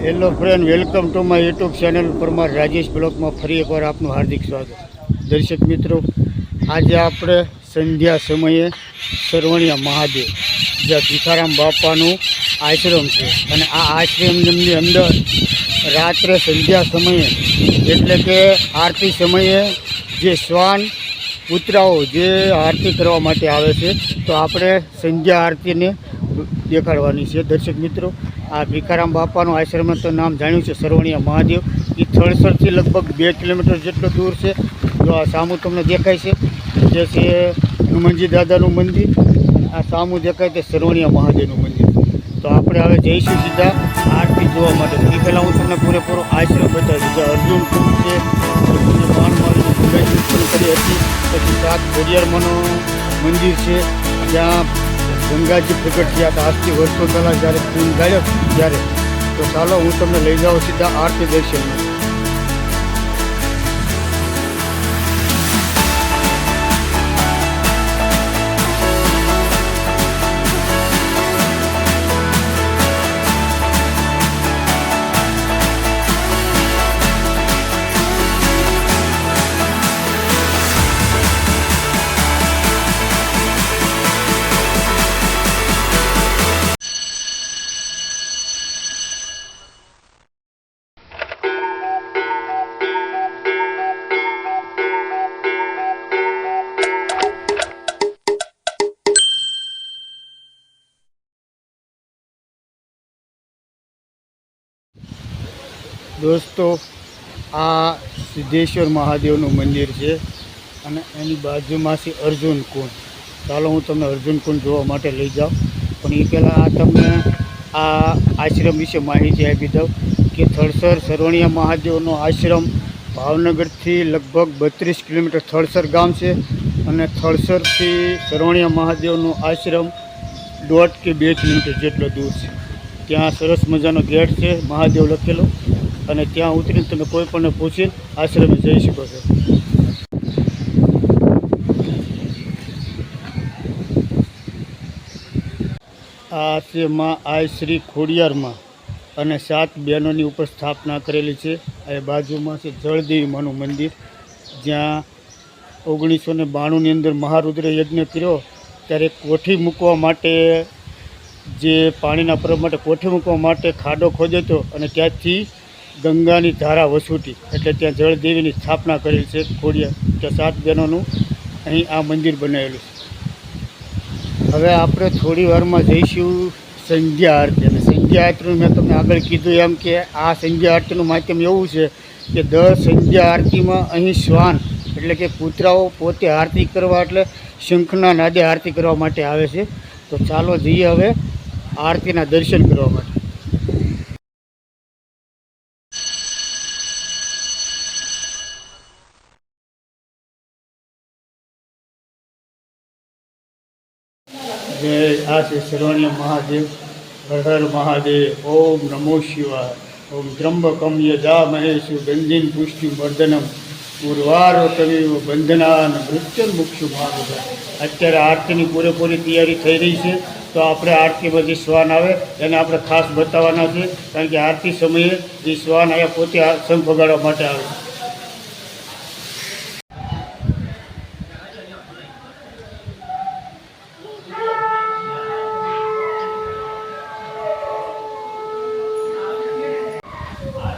Hello friend, welcome to my YouTube channel Parmar Rajesh બ્લોગમાં ફરી એકવાર આપનું હાર્દિક સ્વાગત. દર્શક મિત્રો, આજે આપણે સંધ્યા સમયે સરવણિયા મહાદેવ જ્યાં ભીખારામ બાપાનું આશ્રમ છે અને આ આશ્રમની અંદર રાત્રે સંધ્યા સમયે એટલે કે આરતી સમયે જે શ્વાન કૂતરાઓ જે આરતી કરવા માટે આવે છે, તો આપણે સંધ્યા આરતીને દેખાડવાની છે. દર્શક મિત્રો, આ ભીખારામ બાપાનું આશ્રમનું તો નામ જાણ્યું છે સરવણિયા મહાદેવ. એ થળસરથી લગભગ 2 કિલોમીટર જેટલો દૂર છે. જો આ સામું તમને દેખાય છે જે છે હનુમાનજી દાદાનું મંદિર, આ સામું દેખાય તે સરવણિયા મહાદેવનું મંદિર. તો આપણે હવે જઈશું સીધા આરતી જોવા માટે. એ પહેલાં હું તમને પૂરેપૂરો આશ્રમ બતાવીશ. જે અર્જુન કુંડ છે, અર્જુનને બાણ મારીને કરી હતી. પછી 7 ઘડિયાળમાંનું મંદિર છે જ્યાં ગંગાજી પ્રગટ થયા હતા આજથી વર્ષો પહેલાં જ્યારે કુંડ ગાળ્યો ત્યારે. તો ચાલો હું તમને લઈ જાઉં સીધા આરતી દર્શનમાં. દોસ્તો, આ સિદ્ધેશ્વર મહાદેવનું મંદિર છે અને એની બાજુમાં છે અર્જુન કુંડ. ચાલો હું તમને અર્જુન કુંડ જોવા માટે લઈ જાઉં. પણ એ પહેલાં તમને આ આશ્રમ વિશે માહિતી આપી દઉં કે થળસર સરવણિયા મહાદેવનો આશ્રમ ભાવનગરથી લગભગ 32 કિલોમીટર થળસર ગામ છે અને થળસરથી સરવણિયા મહાદેવનો આશ્રમ 1.5 કે 2 કિલોમીટર જેટલો દૂર છે. ત્યાં સરસ મજાનો ગેટ છે મહાદેવ લખેલો, અને ત્યાં ઉતરીને તમે કોઈ પણને પૂછીને આશ્રમે જઈ શકો છો. આ છે માં આઈ શ્રી ખોડિયારમાં અને 7 બહેનોની ઉપર સ્થાપના કરેલી છે. આ બાજુમાં છે જળદેવી માનું મંદિર, જ્યાં 1992ની અંદર મહારુદ્ર યજ્ઞ કર્યો ત્યારે કોઠી મૂકવા માટે, જે પાણીના પ્રવાહ માટે કોઠી મૂકવા માટે ખાડો ખોદ્યો હતો અને ત્યાંથી ગંગાની ધારા વસૂટી, એટલે ત્યાં જળદેવીની સ્થાપના કરેલી છે ખોડિયાર. ત્યાં 7 બહેનોનું અહીં આ મંદિર બનાવેલું છે. હવે આપણે થોડી વારમાં જઈશું સંધ્યા આરતી. અને સંધ્યા આરતીનું મેં તમને આગળ કીધું એમ કે આ સંધ્યા આરતીનું માધ્યમ એવું છે કે દર સંધ્યા આરતીમાં અહીં શ્વાન એટલે કે કૂતરાઓ પોતે આરતી કરવા એટલે શંખના નાદે આરતી કરવા માટે આવે છે. તો ચાલો જઈએ હવે આરતીના દર્શન કરવા માટે. આ છે સરવણિયા મહાદેવ. હર હર મહાદેવ. ઓમ નમો શિવાય. ઓમ ત્રંબકમ યજામહે ગંધીન પુષ્ટિ વર્ધનમ ઉર્વારો તમેવ બંધનાન મૃત્યુન મુક્ષુ મહાદેવ. અત્યારે આરતીની પૂરેપૂરી તૈયારી થઈ રહી છે. તો આપણે આરતીમાં જે શ્વાન આવે એને આપણે ખાસ બતાવવાના છે, કારણ કે આરતી સમયે જે શ્વાન અહીંયા પોતે શંખ વગાડવા માટે આવે છે.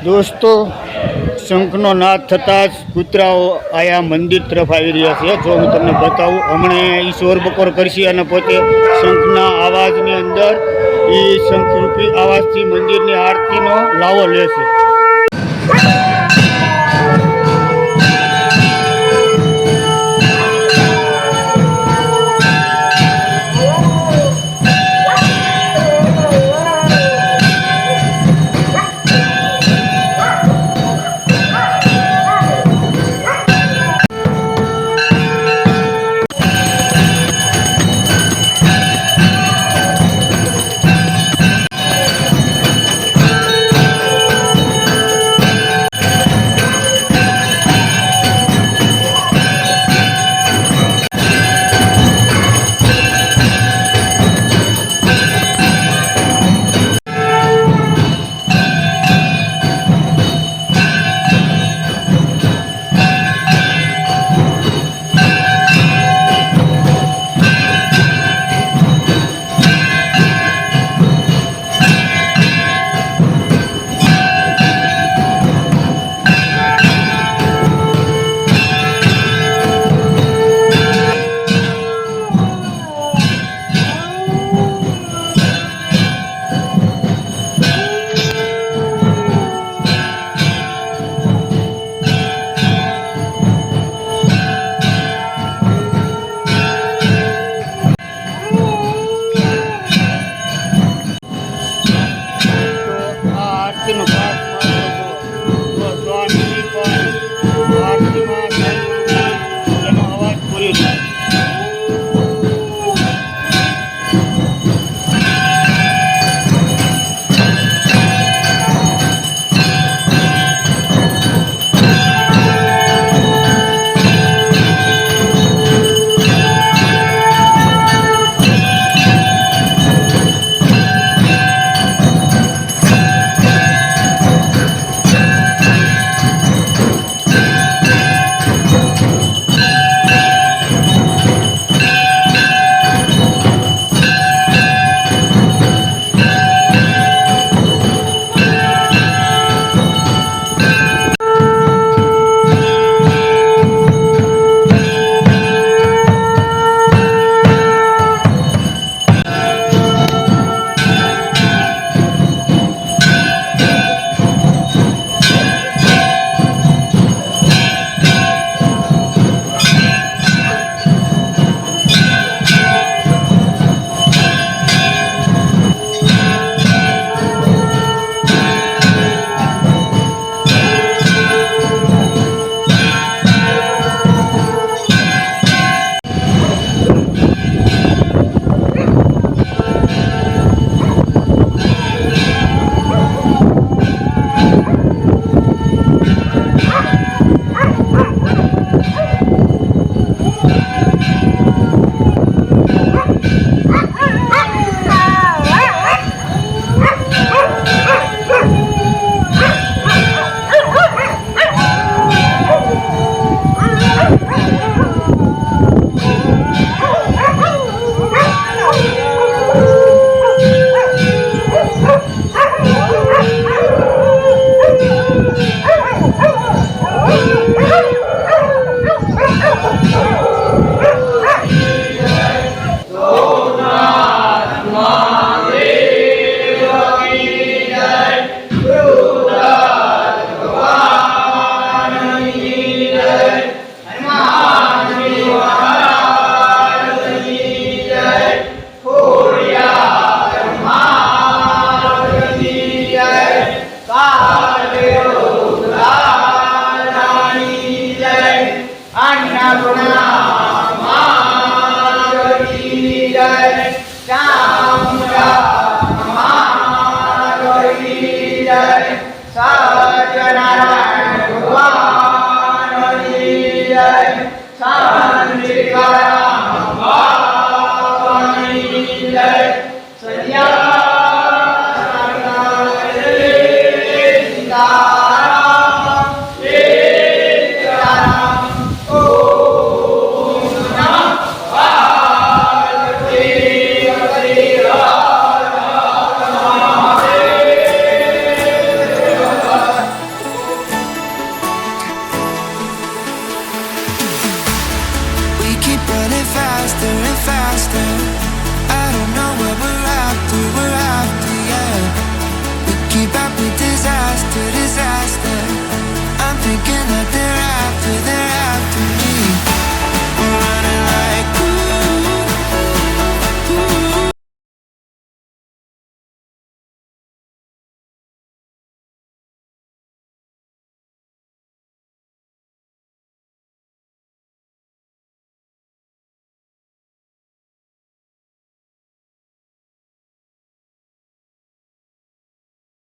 દોસ્તો, શંખનો નાદ થતાં જ કૂતરાઓ આયા મંદિર તરફ આવી રહ્યા છે. જો હું તમને બતાવું, હમણાં એ શોર બકોર કરશે અને પોતે શંખના અવાજની અંદર એ શંખરૂપી અવાજથી મંદિરની આરતીનો લાવો લેશે. આરતીનો પાઠ મારો તો આ નદી પર આરતીમાં એનો અવાજ પૂરી થાય.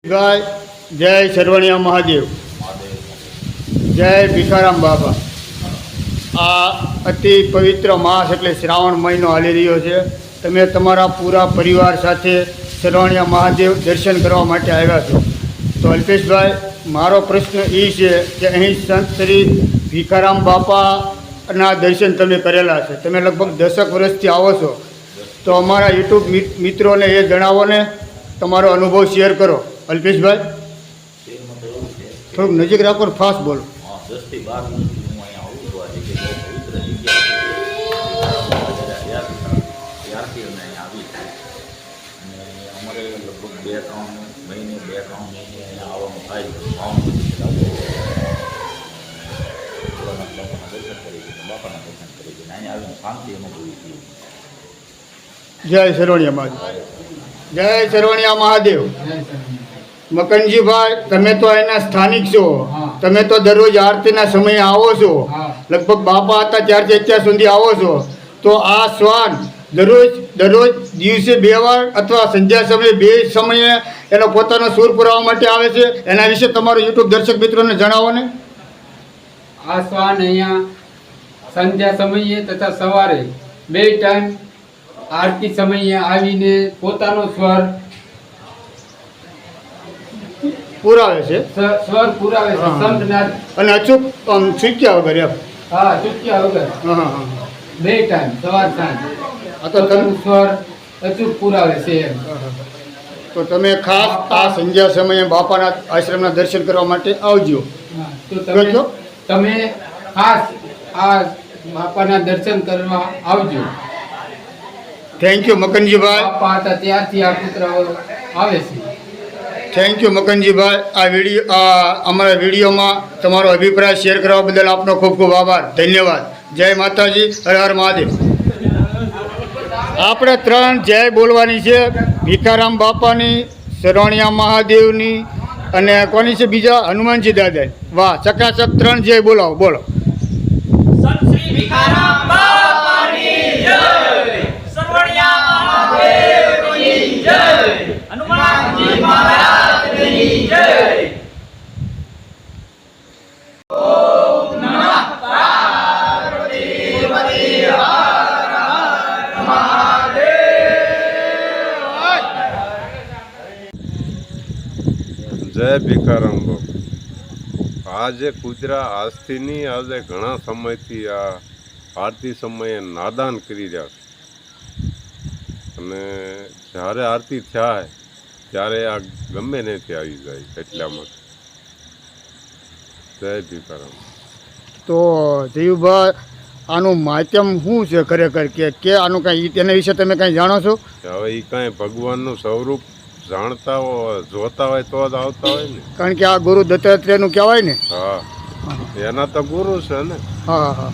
ગાય જય સરવણિયા મહાદેવ, જય ભીખારામ બાબા. આ અતિ પવિત્ર માસ એટલે શ્રાવણ મહિનો હાલી રહ્યો છે. તમે તમારા પૂરા પરિવાર સાથે સરવણિયા મહાદેવ દર્શન કરવા માટે આવ્યા છો. તો અલ્પેશભાઈ, મારો પ્રશ્ન એ છે કે અહીં સંત શ્રી ભીખારામ બાપાના દર્શન તમે કરેલા છે. તમે લગભગ 10 વર્ષથી આવો છો, તો અમારા યુટ્યુબ મિત્રોને એ જણાવો ને, તમારો અનુભવ શેર કરો. અલ્પેશભાઈ, થોડુંક નજીક રાખો, ફાસ્ટ બોલો. 10 થી 12 વર્ષથી હું અહીંયા આવું છું. આ જગ્યાએ ત્યારથી અમે અહીંયા આવી છે. અને અમારે લગભગ 2-3 મહિને અહીંયા આવવાનું થાય છે. બાપાના દર્શન કરી છે. અહીંયા આવીને શાંતિ અનુભવી છીએ. જય સરવણિયા મહાદેવ, જય સરવણિયા મહાદેવ. મકનજીભાઈ, તમે તો અહીંના સ્થાનિક છો. હા. તમે તો દરરોજ આરતીના સમયે આવો છો. હા. લગભગ બાપા હતા ત્યારથી અત્યાર સુધી આવો છો. તો આ શ્વાન દરરોજ દિવસે 2 વાર અથવા સંધ્યા સમયે 2 સમયે એનો પોતાનો સૂર પુરાવા માટે આવે છે. એના વિશે તમારું યુટ્યુબ દર્શક મિત્રોને જણાવો ને. આ શ્વાન અહીંયા સંધ્યા સમયે તથા સવારે 2 ટાઈમ આરતી સમયે આવીને પોતાનો સ્વર પુરાવે છે સ્વર પુરાવે છે. હા. સંતનાદ અને અચૂક ચૂક્યા વગર એમ. હા ચૂક્યા વગર હા હા હા 2 ટાઈમ સવાર સાંજ આ તો તમે પોતાનું સ્વર અચૂક પુરાવે છે એમ. તો તમે ખાસ આ સંધ્યા સમયે બાપાના આશ્રમના દર્શન કરવા માટે આવજો. હા, તો તમે ખાસ આ બાપાના દર્શન કરવા આવજો. Thank you Makanjibhai. બાપા હતા ત્યારથી આ પુતરાઓ આવે છે. Thank you Makanjibhai. અમારા વિડીયોમાં તમારો અભિપ્રાય શેર કરવા બદલ આપનો ખૂબ ખૂબ આભાર. ધન્યવાદ. જય માતાજી. હર હર મહાદેવ. આપણે 3 જય બોલવાની છે. ભીખારામ બાપાની, સરવણિયા મહાદેવની અને કોની છે બીજા? હનુમાનજી દાદા. વાહ, ચકાચક 3 જય બોલાવો. બોલો. સંત શ્રી ભીખારામ બાપાની જય, સરવણિયા મહાદેવની જય, હનુમાનજી મહારાજની જય. ઓમ નમઃ પાર્વતી હર હર મહાદેવ. જય ભીખારામ બાપુ. આજે કુતરા આજથી નહીં, આજે ઘણા સમયથી આ આરતી સમયે નાદાન કરી રહ્યા છે. અને જ્યારે આરતી થાય ત્યારે આ ગમે નથી આવી જાય એટલા માટે. જય ભીખારામ. તો જયુભાઈ, આનું માધ્યમ શું છે ખરેખર? કે આનું કાંઈ તેના વિશે તમે કાંઈ જાણો છો? હવે એ કાંઈ ભગવાનનું સ્વરૂપ જાણતા હોય, જોતા હોય તો જ આવતા હોય ને. કારણ કે આ ગુરુ દત્તાત્રેયનું કહેવાય ને. હા, એના તો ગુરુ છે ને. હા હા.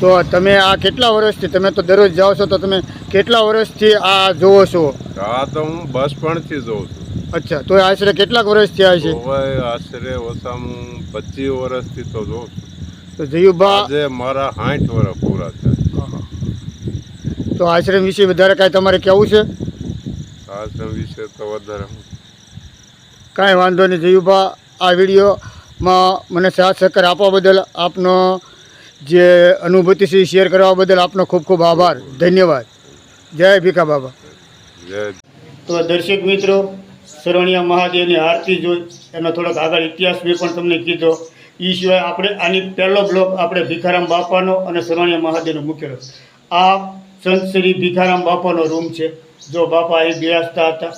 તો તમે આ કેટલા વર્ષથી, તમે તો દરરોજ જાઓ છો, તો તમે કેટલા વર્ષથી આ જોવો છો? આ તો હું બચપણથી જોઉં છું. અચ્છા, તો આશરે કેટલાક વર્ષ થયા છે? હવે આશરે ઓછામાં 25 વર્ષથી તો જોઉં છું. તો જયુભા, આજે મારા 60 વર્ષ પૂરા થયા. તો આશ્રમ વિશે વધારે કાંઈ તમારે કહેવું છે? આશ્રમ વિશે તો વધારે કાંઈ વાંધો નહીં જયુભા. આ વિડીયોમાં મને સાથ સહકાર આપવા બદલ આપનો જે અનુભૂતિ છે શેર કરવા બદલ આપનો ખૂબ ખૂબ આભાર. ધન્યવાદ. જય ભીખા બાબા. જય. તો દર્શક મિત્રો, સરવણિયા મહાદેવની આરતી જોઈ એનો થોડોક આગળ ઇતિહાસ મેં પણ તમને કીધો. એ સિવાય આપણે આની પહેલો બ્લોક આપણે ભીખારામ બાપાનો અને સરવણિયા મહાદેવનો મૂકેલો. આ સંત શ્રી ભીખારામ બાપાનો રૂમ છે. જો બાપા અહીં બિરાજતા હતા.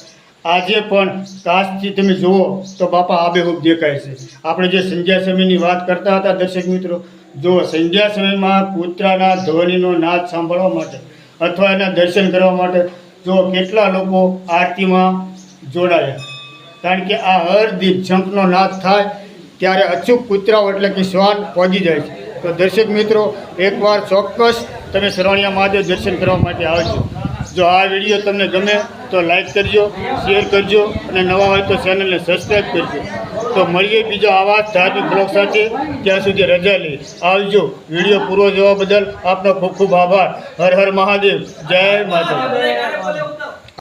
આજે પણ કાશથી તમે જુઓ તો બાપા આબેહૂબ દેખાય છે. આપણે જે સંધ્યા સમયની વાત કરતા હતા દર્શક મિત્રો, જો સંધ્યા સમયમાં કૂતરાના ધ્વનિનો નાદ સાંભળવા માટે અથવા એના દર્શન કરવા માટે જો કેટલા લોકો આરતીમાં જોડાયા. કારણ કે આ હર દીપ શંખનો નાદ થાય ત્યારે અચૂક કૂતરાઓ એટલે કે શ્વાન પહોંચી જાય છે. તો દર્શક મિત્રો, એકવાર ચોક્કસ તમે સરવણિયા મહાદેવ દર્શન કરવા માટે આવજો. જો આ વિડીયો તમને ગમે તો લાઈક કરજો, શેર કરજો અને નવા હોય તો ચેનલને સબસ્ક્રાઈબ કરજો. તો મળીએ બીજો આવા ધાર્મિક બ્લોગ સાથે. ત્યાં સુધી રજા લઈ આવજો. વિડીયો પૂરો જોવા બદલ આપનો ખૂબ ખૂબ આભાર. હર હર મહાદેવ. જય માતા.